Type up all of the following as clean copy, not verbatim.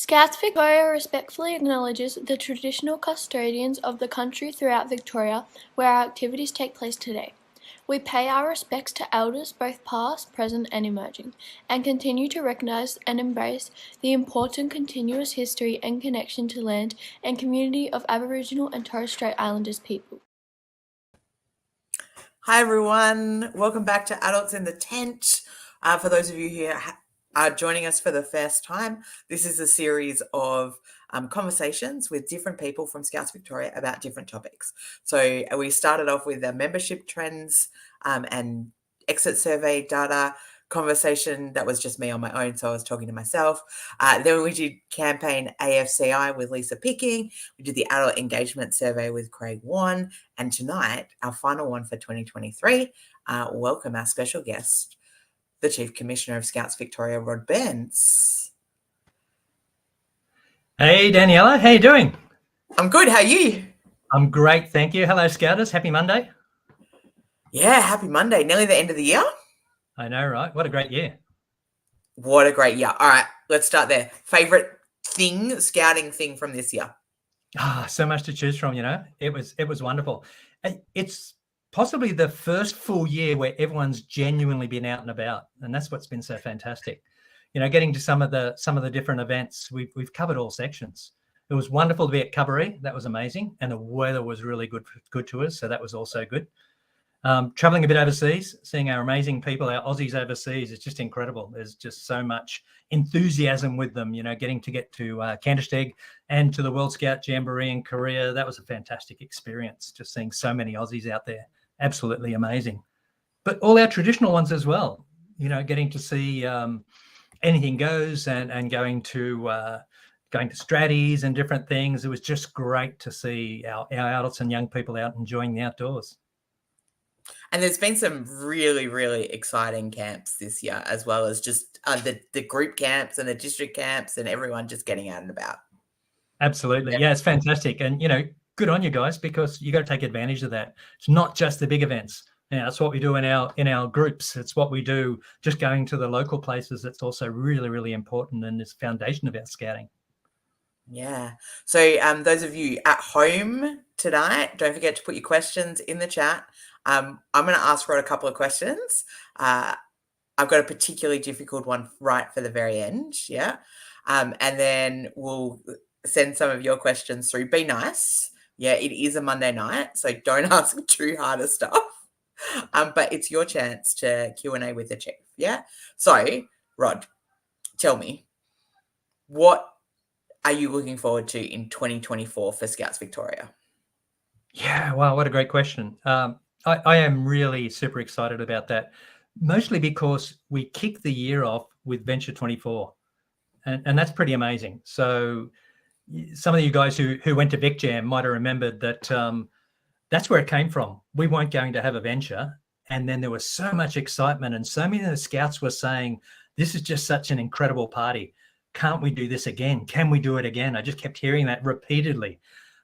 Scouts Victoria respectfully acknowledges the traditional custodians of the country throughout Victoria where our activities take place today. We pay our respects to elders both past, present and emerging, and continue to recognise and embrace the important continuous history and connection to land and community of Aboriginal and Torres Strait Islanders people. Hi everyone, welcome back to Adults in the Tent. For those of you who are joining us for the first time, this is a series of conversations with different people from Scouts Victoria about different topics. So we started off with the membership trends and exit survey data conversation. That was just me on my own, so I was talking to myself. Then we did campaign AFCI with Lisa Picking. We did the adult engagement survey with Craig Wan. And tonight, our final one for 2023, welcome our special guest, the Chief Commissioner of Scouts Victoria, Rod Burns. Hey, Daniela. How you doing? I'm good. How are you? I'm great, thank you. Hello, Scouters. Happy Monday. Yeah, happy Monday. Nearly the end of the year. I know, right? What a great year. What a great year. All right, let's start there. Favourite scouting thing from this year? So much to choose from, you know. It was wonderful. It's possibly the first full year where everyone's genuinely been out and about, and that's what's been so fantastic. You know, getting to some of the different events, we've covered all sections. It was wonderful to be at Cubbery. That was amazing, and the weather was really good to us, so that was also good. Traveling a bit overseas, seeing our amazing people, our Aussies overseas, is just incredible. There's just so much enthusiasm with them, you know, get to Kandersteg and to the World Scout Jamboree in Korea. That was a fantastic experience, just seeing so many Aussies out there. Absolutely amazing. But all our traditional ones as well, you know, getting to see Anything Goes and going to Stratties and different things. It was just great to see our adults and young people out enjoying the outdoors. And there's been some really, really exciting camps this year, as well as just the group camps and the district camps and everyone just getting out and about. Absolutely. Yeah, it's fantastic. And, you know, good on you guys, because you got to take advantage of that. It's not just the big events. Yeah, that's what we do in our groups. It's what we do just going to the local places. That's also really, really important, and is foundation of our scouting. Yeah. So those of you at home tonight, don't forget to put your questions in the chat. I'm going to ask Rod a couple of questions. I've got a particularly difficult one right for the very end. Yeah. And then we'll send some of your questions through. Be nice. Yeah, it is a Monday night, so don't ask too hard of stuff. But it's your chance to Q&A with the chief. Yeah. So, Rod, tell me, what are you looking forward to in 2024 for Scouts Victoria? Yeah, wow, what a great question. I am really super excited about that, mostly because we kick the year off with Venture 24, and that's pretty amazing. So some of you guys who went to VicJam might have remembered that that's where it came from. We weren't going to have a venture, and then there was so much excitement, and so many of the scouts were saying, this is just such an incredible party. Can't we do this again? Can we do it again? I just kept hearing that repeatedly.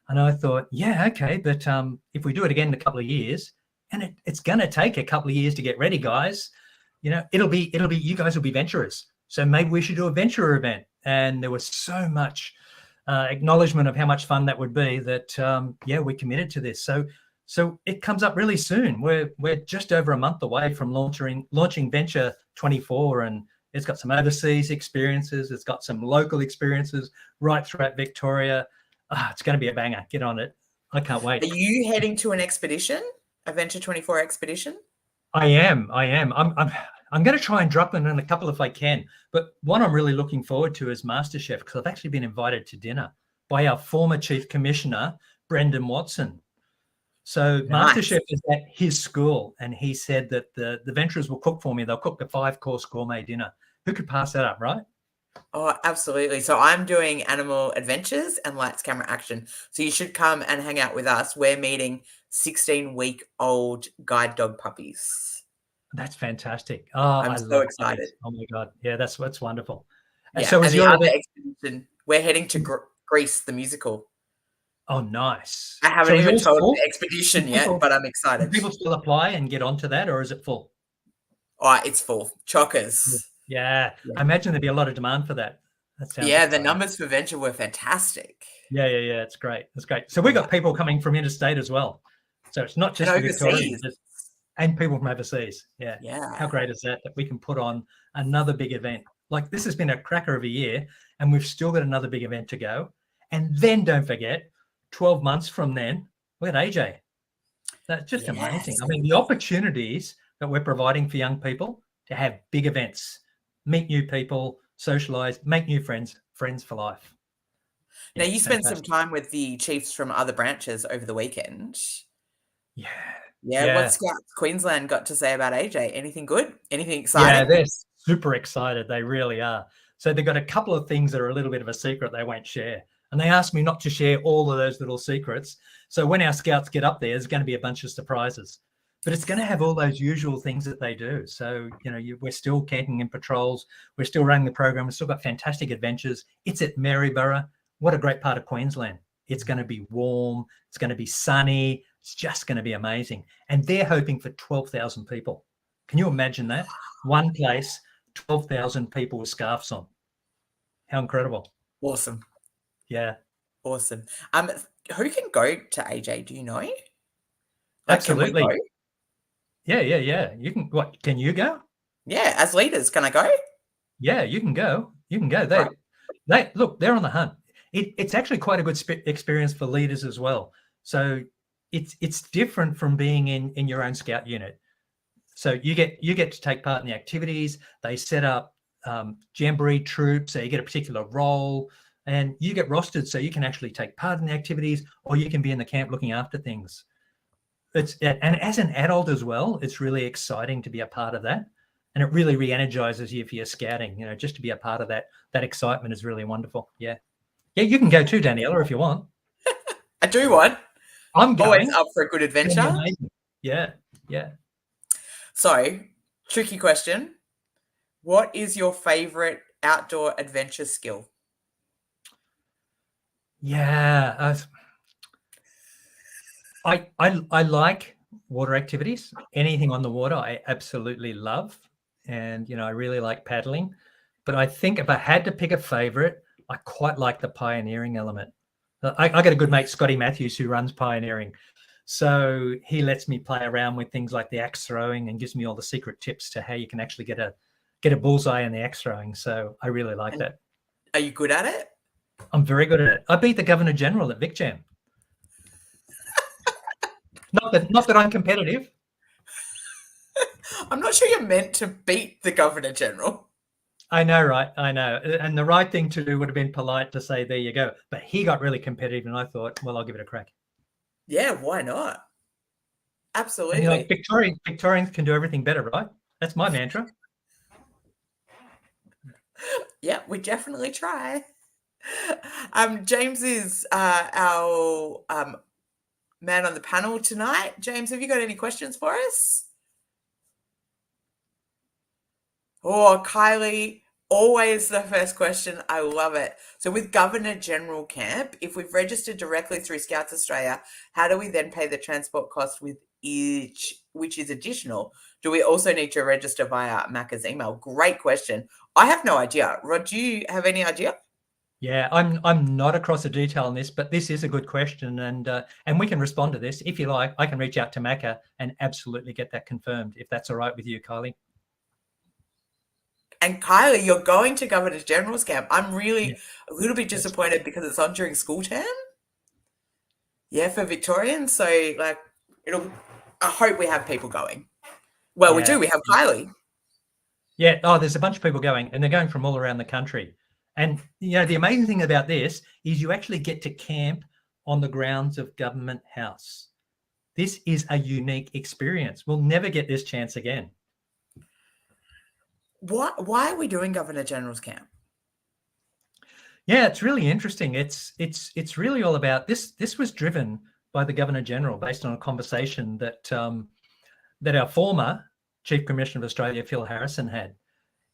And I thought, yeah, okay, but if we do it again in a couple of years, and it's going to take a couple of years to get ready, guys, you know, it'll be you guys will be venturers. So maybe we should do a venturer event. And there was so much acknowledgement of how much fun that would be that, yeah, we committed to this. So it comes up really soon. We're just over a month away from launching Venture 24, and it's got some overseas experiences. It's got some local experiences right throughout Victoria. It's going to be a banger. Get on it. I can't wait. Are you heading to an expedition, a Venture 24 expedition? I am. I'm going to try and drop in a couple if I can. But what I'm really looking forward to is MasterChef, because I've actually been invited to dinner by our former Chief Commissioner, Brendan Watson. So nice. MasterChef is at his school, and he said that the venturers will cook for me. They'll cook a 5-course gourmet dinner. Who could pass that up, right? Oh, absolutely. So I'm doing Animal Adventures and Lights, Camera, Action. So you should come and hang out with us. We're meeting 16-week-old guide dog puppies. That's fantastic. Oh, I'm so excited. Puppies. Oh, my God. Yeah, that's wonderful. Yeah. So is your other expedition, we're heading to Grease, the musical. Oh, nice. I haven't even told the expedition yet, but I'm excited. Do people still apply and get onto that, or is it full? Oh, it's full. Chockers. Yeah. I imagine there'd be a lot of demand for that. That sounds Yeah, the exciting. numbers for Venture were fantastic. Yeah. It's great. It's great. So we've got people coming from interstate as well. So it's not just And the Victorians, overseas. and people from overseas. Yeah. Yeah. How great is that we can put on another big event? Like, this has been a cracker of a year, and we've still got another big event to go. And then don't forget, 12 months from then, we got AJ. That's just amazing. Yes. I mean, the opportunities that we're providing for young people to have big events, meet new people, socialize, make new friends, friends for life. Now, Yeah, you spent some fantastic. time with the chiefs from other branches over the weekend. Yeah. Yeah, Yeah. what Scouts Queensland got to say about AJ? Anything good? Anything Yeah, exciting? they're super excited. They really are. So they've got a couple of things that are a little bit of a secret they won't share. And they asked me not to share all of those little secrets. So when our scouts get up there, there's going to be a bunch of surprises. But it's going to have all those usual things that they do. So, we're still camping in patrols. We're still running the program. We've still got fantastic adventures. It's at Maryborough. What a great part of Queensland. It's going to be warm. It's going to be sunny. It's just going to be amazing. And they're hoping for 12,000 people. Can you imagine that? One place, 12,000 people with scarves on. How incredible. Awesome. Yeah. Awesome. Who can go to AJ? Do you know? Like, Absolutely. Can we go? Yeah. You can. What? Can you go? Yeah, as leaders, can I go? Yeah, you can go. You can go. They look. They're on the hunt. It's actually quite a good experience for leaders as well. So it's different from being in your own scout unit. So you get to take part in the activities. They set up jamboree troops. So you get a particular role, and you get rostered so you can actually take part in the activities, or you can be in the camp looking after things. And as an adult as well, it's really exciting to be a part of that, and it really re-energizes you for your scouting. Just to be a part of that excitement is really wonderful. Yeah, you can go too, Daniela, if you want. I do want. I'm going. Always up for a good adventure. Yeah. So, tricky question. What is your favorite outdoor adventure skill? Yeah. I like water activities. Anything on the water, I absolutely love. And, I really like paddling. But I think if I had to pick a favorite, I quite like the pioneering element. I got a good mate, Scotty Matthews, who runs pioneering. So he lets me play around with things like the axe throwing and gives me all the secret tips to how you can actually get a bullseye in the axe throwing. So I really like that. Are you good at it? I'm very good at it. I beat the Governor General at VicJam. Not that I'm competitive. I'm not sure you're meant to beat the Governor General. I know, right? I know. And the right thing to do would have been polite to say, there you go. But he got really competitive, and I thought, well, I'll give it a crack. Yeah, why not? Absolutely. And like, Victorians can do everything better, right? That's my mantra. Yeah, we definitely try. James is our man on the panel tonight. James, have you got any questions for us? Oh, Kylie, always the first question. I love it. So with Governor General Camp, if we've registered directly through Scouts Australia, how do we then pay the transport cost with each, which is additional? Do we also need to register via Macca's email? Great question. I have no idea. Rod, do you have any idea? Yeah, I'm not across the detail on this, but this is a good question, and we can respond to this if you like. I can reach out to Macca and absolutely get that confirmed if that's all right with you, Kylie. And Kylie, you're going to Governor General's Camp. I'm really a little bit disappointed because it's on during school term. Yeah, for Victorians. So I hope we have people going. Well, we do. We have Kylie. Yeah. Oh, there's a bunch of people going, and they're going from all around the country. And, the amazing thing about this is you actually get to camp on the grounds of Government House. This is a unique experience. We'll never get this chance again. Why are we doing Governor General's Camp? Yeah, it's really interesting. It's really all about this. This was driven by the Governor General based on a conversation that our former Chief Commissioner of Australia, Phil Harrison, had.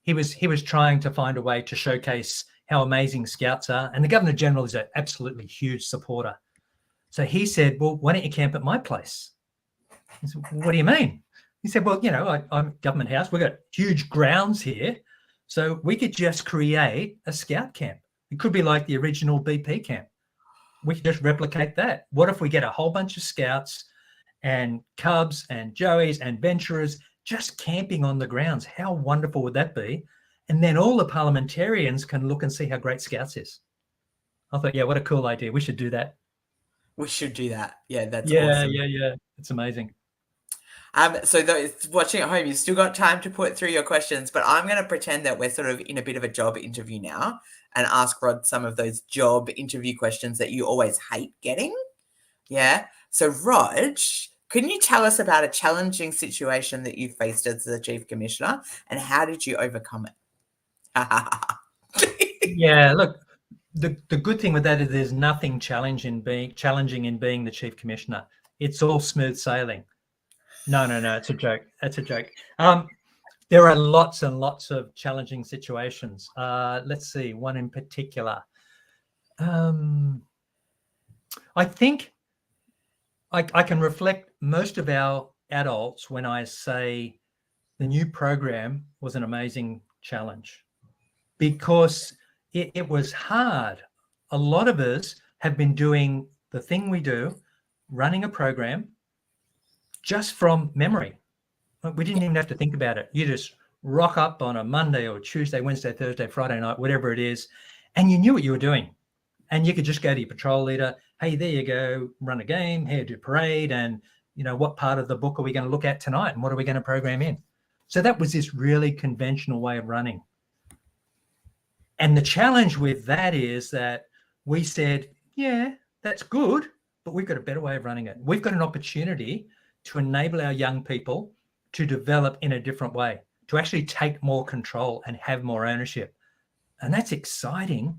He was trying to find a way to showcase how amazing Scouts are, and the Governor General is an absolutely huge supporter. So he said, "Well, why don't you camp at my place?" I said, "What do you mean?" He said, "Well, I'm Government House. We've got huge grounds here, So we could just create a scout camp. It could be like the original BP camp. We could just replicate that. What if we get a whole bunch of scouts and cubs and joeys and venturers just camping on the grounds? How wonderful would that be? And then all the parliamentarians can look and see how great Scouts is. I thought, yeah, what a cool idea. We should do that. We should do that. Yeah, that's awesome. Yeah. It's amazing. So those watching at home, you've still got time to put through your questions, but I'm going to pretend that we're sort of in a bit of a job interview now and ask Rod some of those job interview questions that you always hate getting. Yeah. So Rod, can you tell us about a challenging situation that you faced as the Chief Commissioner and how did you overcome it? Yeah, look, the good thing with that is there's nothing challenging in being the Chief Commissioner. It's all smooth sailing. No, it's a joke. That's a joke. There are lots and lots of challenging situations. Let's see, one in particular. I think I can reflect most of our adults when I say the new program was an amazing challenge because it was hard. A lot of us have been doing the thing we do, running a program, just from memory. We didn't even have to think about it. You just rock up on a Monday or Tuesday, Wednesday, Thursday, Friday night, whatever it is, and you knew what you were doing. And you could just go to your patrol leader, hey, there you go, run a game, here, do parade, and what part of the book are we going to look at tonight and what are we going to program in? So that was this really conventional way of running. And the challenge with that is that we said, yeah, that's good, but we've got a better way of running it. We've got an opportunity to enable our young people to develop in a different way, to actually take more control and have more ownership. And that's exciting,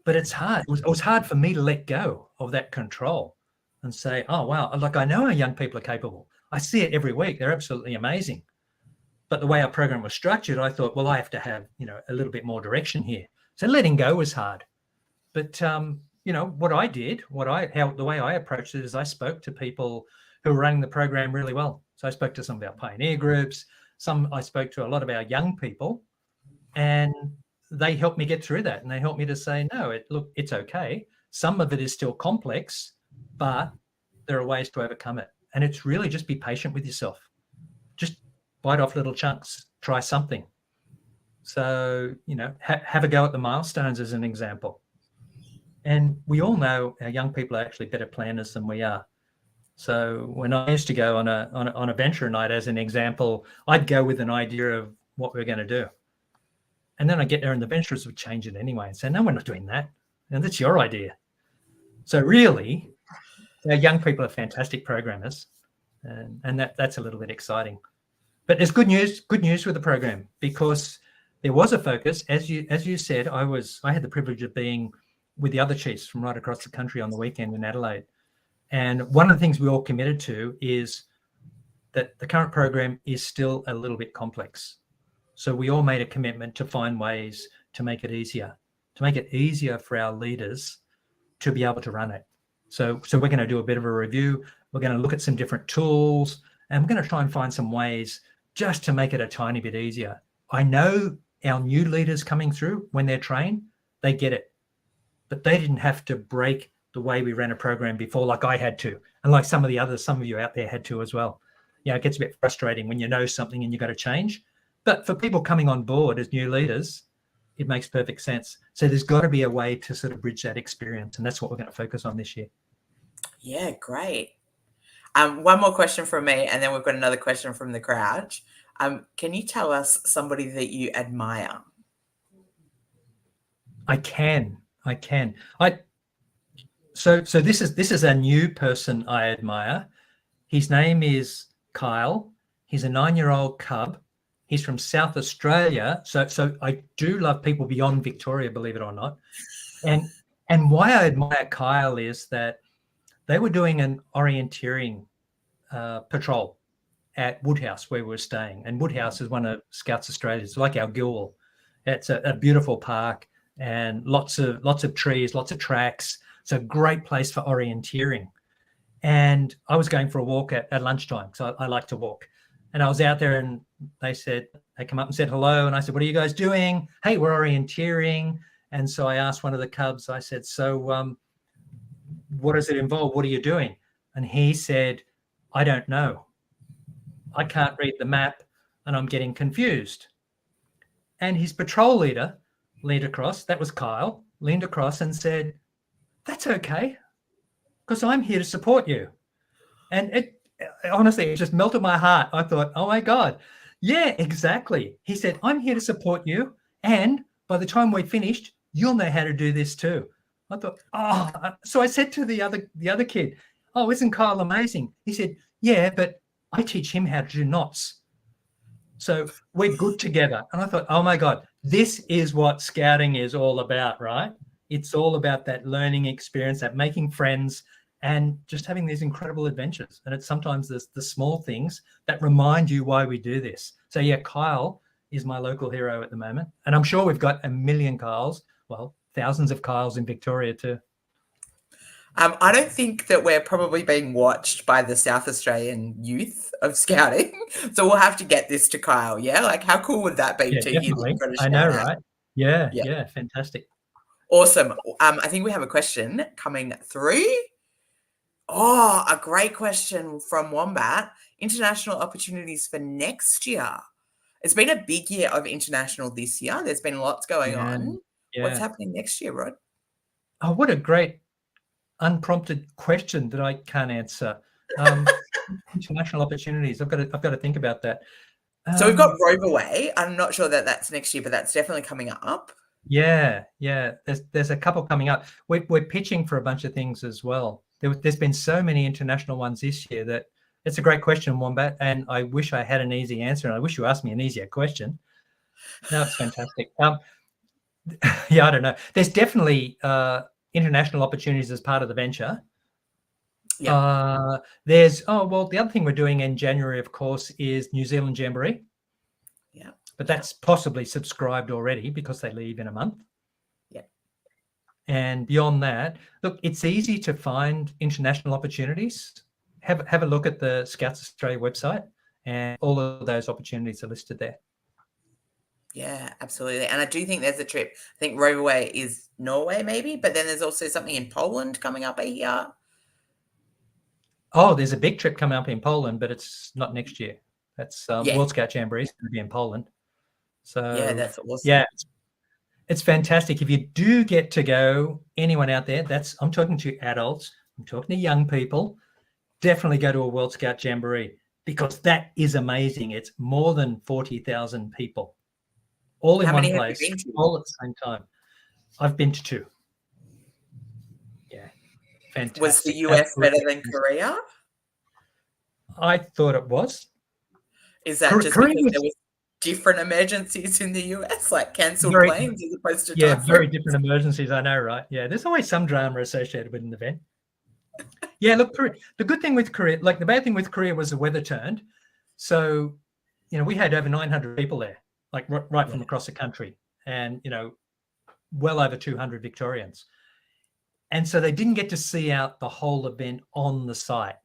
but it's hard. It was hard for me to let go of that control and say, oh, wow, like I know our young people are capable. I see it every week. They're absolutely amazing. But the way our program was structured, I thought, well, I have to have, a little bit more direction here. So letting go was hard. But, what I did, the way I approached it is I spoke to people who were running the program really well. So I spoke to some of our pioneer groups. I spoke to a lot of our young people, and they helped me get through that. And they helped me to say, no, it's okay. Some of it is still complex, but there are ways to overcome it. And it's really just be patient with yourself. Just bite off little chunks, try something. So, have a go at the milestones as an example. And we all know our young people are actually better planners than we are. So when I used to go on a venture night, as an example, I'd go with an idea of what we were going to do. And then I get there and the venturers would change it anyway and say, no, we're not doing that. And that's your idea. So really, our young people are fantastic programmers. And that's a little bit exciting. But there's good news with the program, because there was a focus. As you said, I had the privilege of being with the other chiefs from right across the country on the weekend in Adelaide. And one of the things we all committed to is that the current program is still a little bit complex. So we all made a commitment to find ways to make it easier for our leaders to be able to run it. So we're going to do a bit of a review. We're going to look at some different tools, and we're going to try and find some ways just to make it a tiny bit easier. I know our new leaders coming through, when they're trained, they get it, but they didn't have to break the way we ran a program before, like I had to, and like some of you out there had to as well. It gets a bit frustrating when you know something and you've got to change. But for people coming on board as new leaders, it makes perfect sense. So there's got to be a way to sort of bridge that experience, and that's what we're going to focus on this year. Yeah, great. One more question from me, and then we've got another question from the crowd. Can you tell us somebody that you admire? I can. So this is a new person I admire. His name is Kyle. He's a 9-year-old cub. He's from South Australia. So I do love people beyond Victoria, believe it or not. And why I admire Kyle is that they were doing an orienteering patrol at Woodhouse, where we were staying. And Woodhouse is one of Scouts Australia. It's like our Gilwell. It's a beautiful park and lots of trees, lots of tracks. It's a great place for orienteering. And I was going for a walk at lunchtime, so I like to walk. And I was out there and they said, they come up and said hello. And I said, what are you guys doing? Hey, we're orienteering. And so I asked one of the cubs, I said, so what does it involve? What are you doing? And he said, I don't know. I can't read the map and I'm getting confused. And his patrol leader leaned across, that was Kyle, leaned across and said, that's okay, because I'm here to support you. And it honestly, it just melted my heart. I thought, oh my God, yeah, exactly. He said, I'm here to support you. And by the time we finished, you'll know how to do this too. I thought, oh, so I said to the other kid, oh, isn't Kyle amazing? He said, yeah, but I teach him how to do knots. So we're good together. And I thought, oh my God, this is what scouting is all about, right? It's all about that learning experience, that making friends, and just having these incredible adventures. And it's sometimes the small things that remind you why we do this. So yeah, Kyle is my local hero at the moment. And I'm sure we've got a million Kyles, well, thousands of Kyles in Victoria too. I don't think that we're probably being watched by the South Australian youth of scouting. So we'll have to get this to Kyle. Yeah. Like, how cool would that be Yeah, to hear definitely. that? I know, right? Yeah, fantastic. Awesome. I think we have a question coming through. Oh, a great question from Wombat. International opportunities for next year. It's been a big year of international this year. There's been lots going on. Yeah. What's happening next year, Rod? Oh, what a great unprompted question that I can't answer. International opportunities. I've got to think about that. So we've got Roverway. I'm not sure that that's next year, but that's definitely coming up. Yeah. There's a couple coming up. We're pitching for a bunch of things as well. There's been so many international ones this year that it's a great question, Wombat. And I wish I had an easy answer, and I wish you asked me an easier question. No, it's fantastic. Yeah, I don't know. There's definitely international opportunities as part of the venture. Yeah. The other thing we're doing in January, of course, is New Zealand Jamboree. Yeah. But that's possibly subscribed already because they leave in a month. Yeah. And beyond that, look, it's easy to find international opportunities. Have a look at the Scouts Australia website, and all of those opportunities are listed there. Yeah, absolutely. And I do think there's a trip. I think Roverway is Norway, maybe, but then there's also something in Poland coming up a year. Oh, there's a big trip coming up in Poland, but it's not next year. That's World Scout Jamboree is going to be in Poland. So yeah, that's awesome. Yeah, it's fantastic. If you do get to go, anyone out there, I'm talking to adults, I'm talking to young people, definitely go to a World Scout Jamboree, because that is amazing. It's more than 40,000 people, all in one place, all at the same time. I've been to 2. Yeah, fantastic. Was the US better than Korea? I thought it was. Is that just because there was different emergencies in the US, like cancelled planes as opposed to typhoons? Very different emergencies, I know, right? Yeah, there's always some drama associated with an event. Yeah, look, the good thing with Korea, like the bad thing with Korea was the weather turned. So, we had over 900 people there, like right from across the country, and, well over 200 Victorians. And so they didn't get to see out the whole event on the site,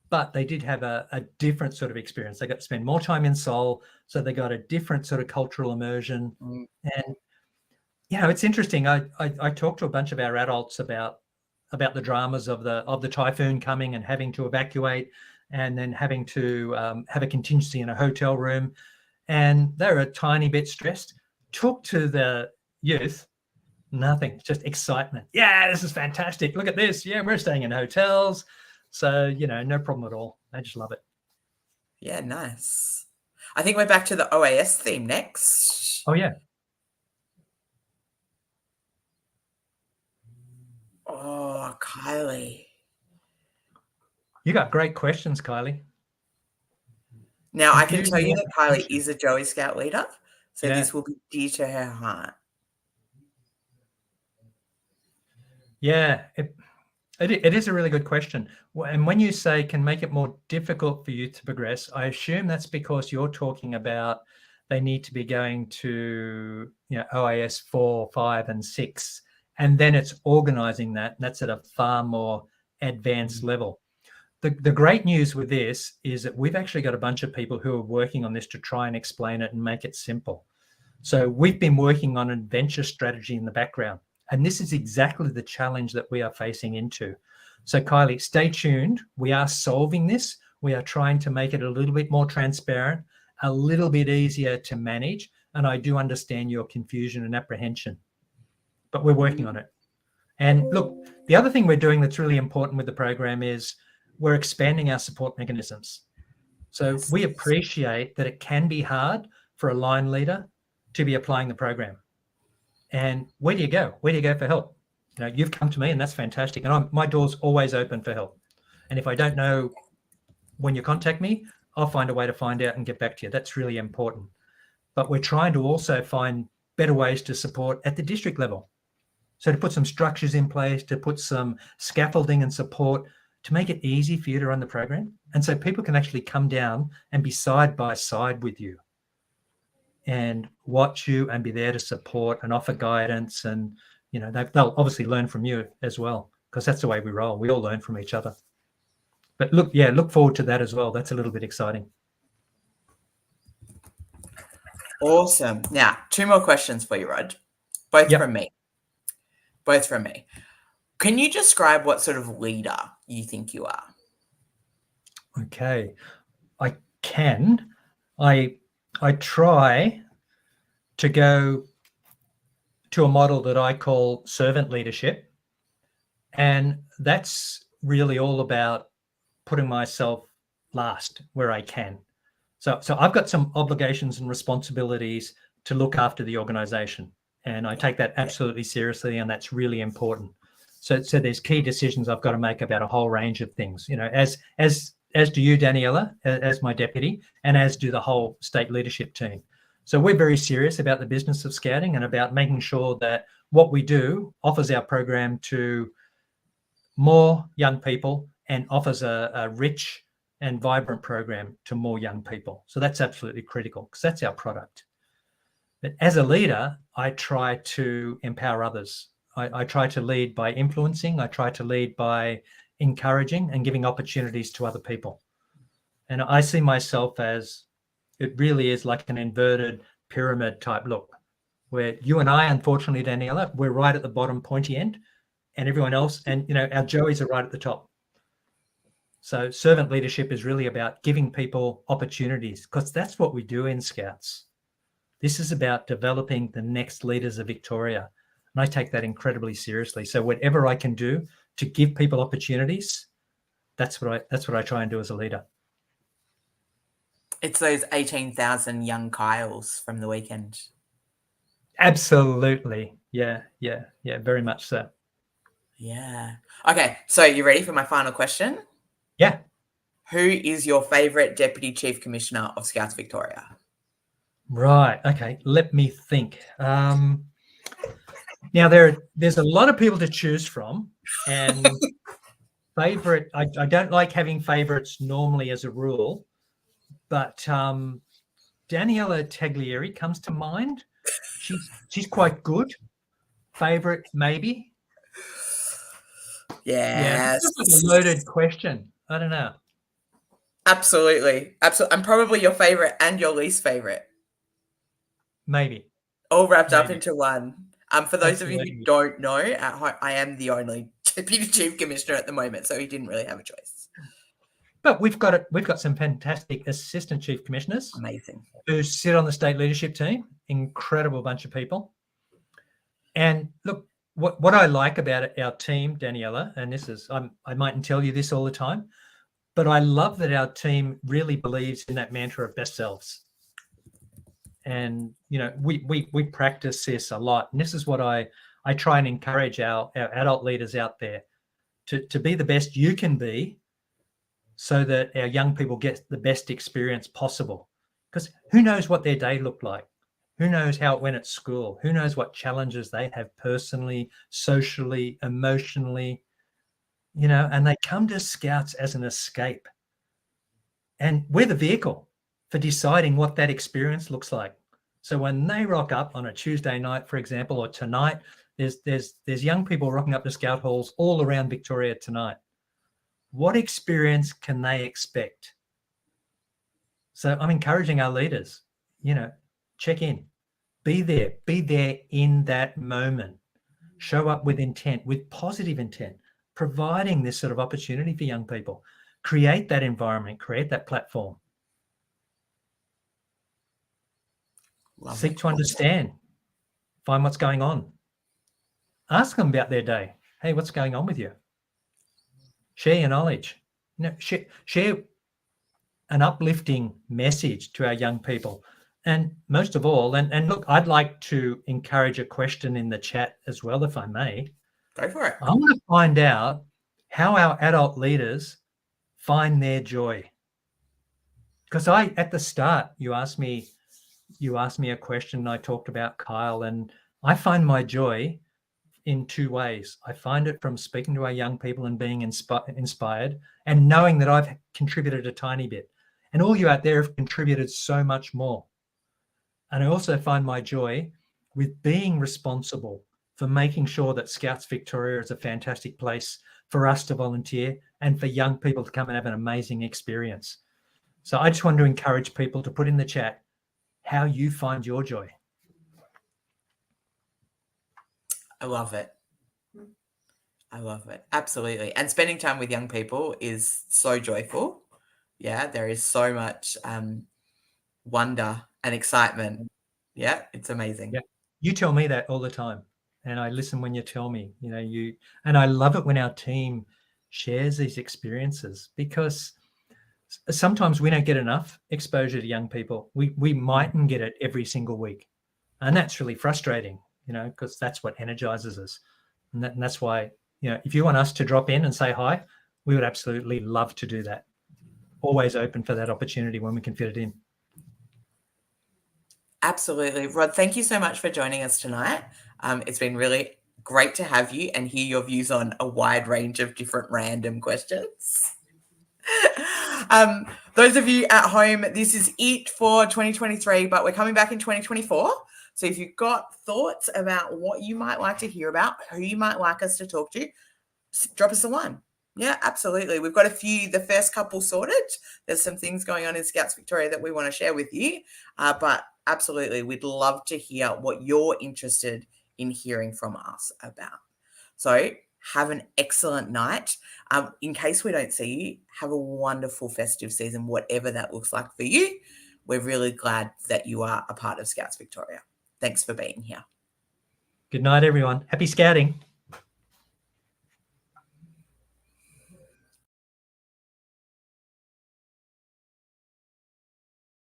but they did have a different sort of experience. They got to spend more time in Seoul, so they got a different sort of cultural immersion. And, it's interesting. I talked to a bunch of our adults about the dramas of the typhoon coming and having to evacuate, and then having to have a contingency in a hotel room. And they were a tiny bit stressed. Talk to the youth, nothing, just excitement. Yeah, this is fantastic. Look at this. Yeah, we're staying in hotels. So, no problem at all. I just love it. Yeah, nice. I think we're back to the OAS theme next. Oh, yeah. Oh, Kylie. You got great questions, Kylie. Now, I can tell you that Kylie is a Joey Scout leader, so this will be dear to her heart. Yeah, it is a really good question. And when you say can make it more difficult for youth to progress, I assume that's because you're talking about they need to be going to OAS 4, 5, and 6, and then it's organising that, and that's at a far more advanced level. the great news with this is that we've actually got a bunch of people who are working on this to try and explain it and make it simple. So we've been working on an adventure strategy in the background, and this is exactly the challenge that we are facing into. So Kylie, stay tuned. We are solving this. We are trying to make it a little bit more transparent, a little bit easier to manage. And I do understand your confusion and apprehension, but we're working on it. And look, the other thing we're doing that's really important with the program is we're expanding our support mechanisms. So we appreciate that it can be hard for a line leader to be applying the program. And where do you go? Where do you go for help? You know, you've come to me, and that's fantastic. And my door's always open for help. And if I don't know when you contact me, I'll find a way to find out and get back to you. That's really important. But we're trying to also find better ways to support at the district level. So to put some structures in place, to put some scaffolding and support to make it easy for you to run the program. And so people can actually come down and be side by side with you and watch you and be there to support and offer guidance. And, you know, they'll obviously learn from you as well, because that's the way we roll. We all learn from each other. But look forward to that as well. That's a little bit exciting. Awesome. Now, 2 more questions for you, Rod. Both from me. Can you describe what sort of leader you think you are? Okay, I can. I try to go to a model that I call servant leadership. And that's really all about putting myself last where I can. So I've got some obligations and responsibilities to look after the organization. And I take that absolutely seriously, and that's really important. So there's key decisions I've got to make about a whole range of things, you know, as do you, Daniela, as my deputy, and as do the whole state leadership team. So we're very serious about the business of scouting and about making sure that what we do offers our program to more young people and offers a rich and vibrant program to more young people. So that's absolutely critical, because that's our product. But as a leader, I try to empower others. I try to lead by influencing. I try to lead by encouraging and giving opportunities to other people. And I see myself as, it really is like an inverted pyramid type look, where you and I, unfortunately, Daniela, we're right at the bottom pointy end, and everyone else, and, you know, our Joeys are right at the top. So servant leadership is really about giving people opportunities, because that's what we do in Scouts. This is about developing the next leaders of Victoria. And I take that incredibly seriously. So whatever I can do to give people opportunities, that's what I try and do as a leader. It's those 18,000 young Kyles from the weekend. Absolutely. Yeah, very much so. Yeah. Okay, so you ready for my final question? Yeah. Who is your favourite Deputy Chief Commissioner of Scouts Victoria? Right. Okay. Let me think. Now there's a lot of people to choose from, and favorite. I don't like having favorites normally as a rule, but Daniela Taglieri comes to mind. She's quite good. Favorite, maybe. Yes. It's a loaded question. I don't know. Absolutely. I'm probably your favourite and your least favourite. Maybe. All wrapped up into one. For those Absolutely. of you who don't know, at home, I am the only Deputy Chief Commissioner at the moment, so he didn't really have a choice. But we've got some fantastic Assistant Chief Commissioners. Amazing. Who sit on the state leadership team. Incredible bunch of people. And look, what I like about our team, Daniela, and this is, I mightn't tell you this all the time, but I love that our team really believes in that mantra of best selves. And, you know, we practice this a lot. And this is what I try and encourage our adult leaders out there to be the best you can be, so that our young people get the best experience possible. Because who knows what their day looked like? Who knows how it went at school? Who knows what challenges they have personally, socially, emotionally, you know, and they come to Scouts as an escape. And we're the vehicle for deciding what that experience looks like. So when they rock up on a Tuesday night, for example, or tonight, there's young people rocking up to Scout halls all around Victoria tonight. What experience can they expect? So I'm encouraging our leaders, check in, be there in that moment, show up with intent, with positive intent, providing this sort of opportunity for young people, create that environment, create that platform. Seek to understand, find what's going on. Ask them about their day. Hey, what's going on with you? Share your knowledge. Share an uplifting message to our young people. And most of all, and look, I'd like to encourage a question in the chat as well, if I may. Go for it. I want to find out how our adult leaders find their joy. Because at the start, you asked me a question, and I talked about Kyle, and I find my joy in two ways. I find it from speaking to our young people and being inspired, and knowing that I've contributed a tiny bit. And all you out there have contributed so much more. And I also find my joy with being responsible for making sure that Scouts Victoria is a fantastic place for us to volunteer and for young people to come and have an amazing experience. So I just want to encourage people to put in the chat how you find your joy. I love it. Absolutely. And spending time with young people is so joyful. Yeah, there is so much wonder and excitement. Yeah, it's amazing. Yeah. You tell me that all the time, and I listen when you tell me, and I love it when our team shares these experiences, because sometimes we don't get enough exposure to young people. We mightn't get it every single week. And that's really frustrating, because that's what energizes us. And that's why, if you want us to drop in and say hi, we would absolutely love to do that. Always open for that opportunity when we can fit it in. Absolutely. Rod, thank you so much for joining us tonight. It's been really great to have you and hear your views on a wide range of different random questions. Those of you at home, this is it for 2023, but we're coming back in 2024. So if you've got thoughts about what you might like to hear about, who you might like us to talk to, drop us a line. Yeah, absolutely. We've got the first couple sorted. There's some things going on in Scouts Victoria that we want to share with you, but absolutely, we'd love to hear what you're interested in hearing from us about. So have an excellent night. In case we don't see you, have a wonderful festive season, whatever that looks like for you. We're really glad that you are a part of Scouts Victoria. Thanks for being here. Good night, everyone. Happy scouting.